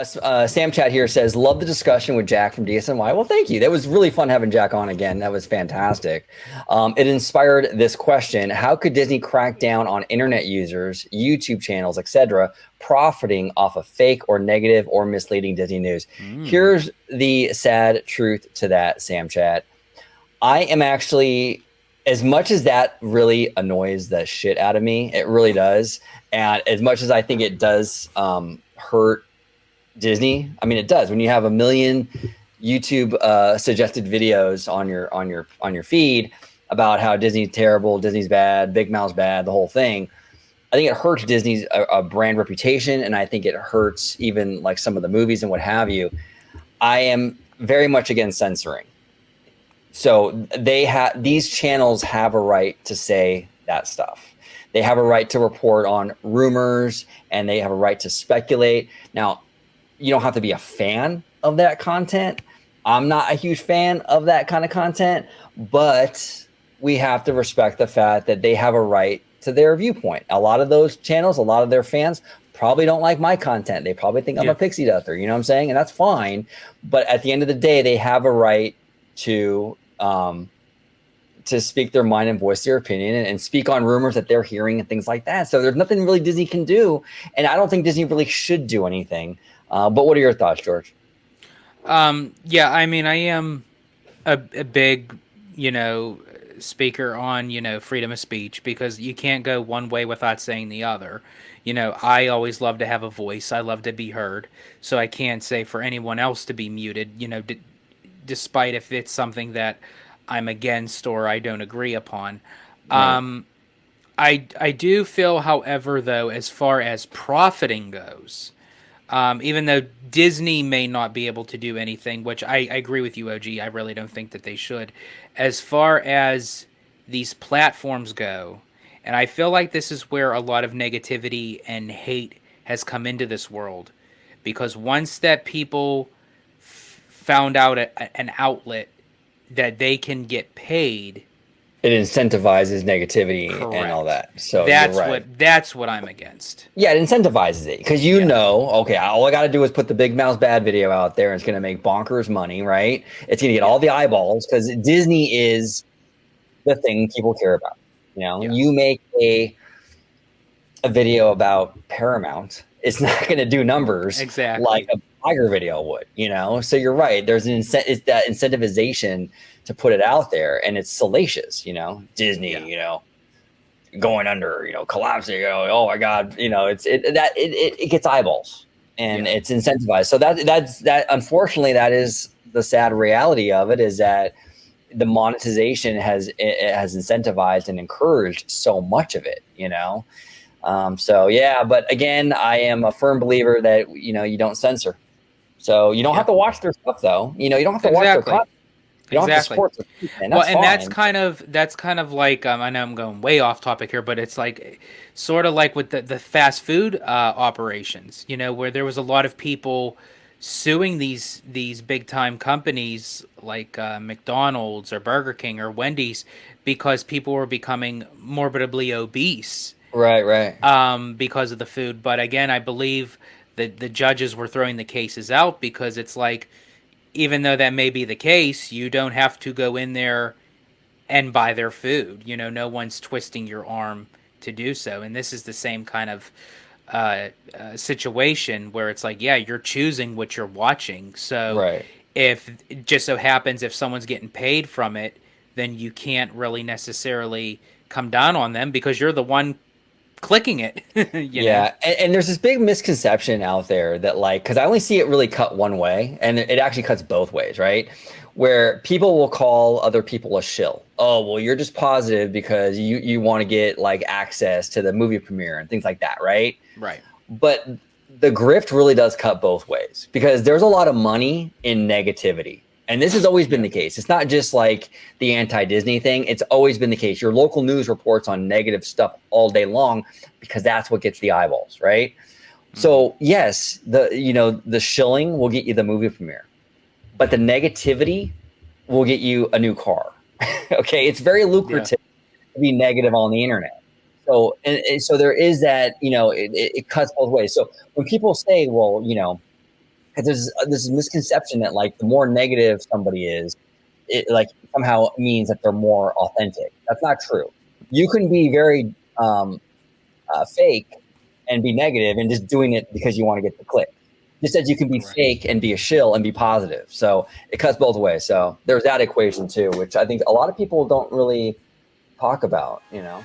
Sam Chat here says, love the discussion with Jack from DSNY. Well, thank you. That was really fun having Jack on again. That was fantastic. It inspired this question. How could Disney crack down on internet users, YouTube channels, etc., profiting off of fake or negative or misleading Disney news? Here's the sad truth to that, Sam Chat. I am actually, as much as that really annoys the shit out of me, it really does. And as much as I think it does hurt Disney, I mean, it does. When you have a million YouTube suggested videos on your feed about how Disney's terrible, Disney's bad, Big Mouth's bad, the whole thing, I think it hurts Disney's brand reputation, and I think it hurts even like some of the movies and what have you. I am very much against censoring. So these channels have a right to say that stuff. They have a right to report on rumors, and they have a right to speculate. Now, you don't have to be a fan of that content. I'm not a huge fan of that kind of content, but we have to respect the fact that they have a right to their viewpoint. A lot of those channels, a lot of their fans probably don't like my content. They probably think I'm a pixie dusters, you know what I'm saying? And that's fine. But at the end of the day, they have a right to speak their mind and voice their opinion and speak on rumors that they're hearing and things like that. So there's nothing really Disney can do. And I don't think Disney really should do anything. But what are your thoughts, George? Yeah, I mean, I am a big, speaker on, freedom of speech, because you can't go one way without saying the other. I always love to have a voice. I love to be heard. So I can't say for anyone else to be muted, despite if it's something that I'm against or I don't agree upon. Right. I do feel, however, though, as far as profiting goes, even though Disney may not be able to do anything, which I agree with you, OG, I really don't think that they should. As far as these platforms go, and I feel like this is where a lot of negativity and hate has come into this world, because once that people found out an outlet that they can get paid, it incentivizes negativity and all that. So that's you're right. that's what I'm against. Yeah, it incentivizes it because okay, all I got to do is put the Big Mouth bad video out there, and it's going to make bonkers money, right? It's going to get all the eyeballs because Disney is the thing people care about. You make a video about Paramount, it's not going to do numbers like a Tiger video would. So you're right. There's it's that incentivization to put it out there, and it's salacious. Disney, going under, collapsing. Oh my God, it gets eyeballs, and it's incentivized. So that. Unfortunately, that is the sad reality of it. Is that the monetization has incentivized and encouraged so much of it. So yeah, but again, I am a firm believer that you don't censor. So you don't have to watch their stuff, though. You don't have to watch their content. You don't have to support their content. Well, and that's kind of like, I know I'm going way off topic here, but it's like sort of like with the fast food operations, where there was a lot of people suing these big time companies like McDonald's or Burger King or Wendy's because people were becoming morbidly obese. Right. Because of the food. But again, I believe that the judges were throwing the cases out because it's like, even though that may be the case, you don't have to go in there and buy their food. No one's twisting your arm to do so. And this is the same kind of situation where it's like, yeah, you're choosing what you're watching. So if it just so happens if someone's getting paid from it, then you can't really necessarily come down on them because you're the one clicking it. And there's this big misconception out there that, like, because I only see it really cut one way, and it actually cuts both ways, right? Where people will call other people a shill. Oh, well, you're just positive because you want to get like access to the movie premiere and things like that, right? Right. But the grift really does cut both ways because there's a lot of money in negativity. And this has always been the case. It's not just like the anti-Disney thing. It's always been the case. Your local news reports on negative stuff all day long because that's what gets the eyeballs, right? So yes, the shilling will get you the movie premiere, but the negativity will get you a new car. Okay, it's very lucrative to be negative on the internet. So and so there is that. It cuts both ways. So when people say, well, because there's this misconception that like the more negative somebody is, it like somehow means that they're more authentic. That's not true. You can be very fake and be negative and just doing it because you want to get the click. Just as you can be fake and be a shill and be positive. So it cuts both ways. So there's that equation too, which I think a lot of people don't really talk about, you know.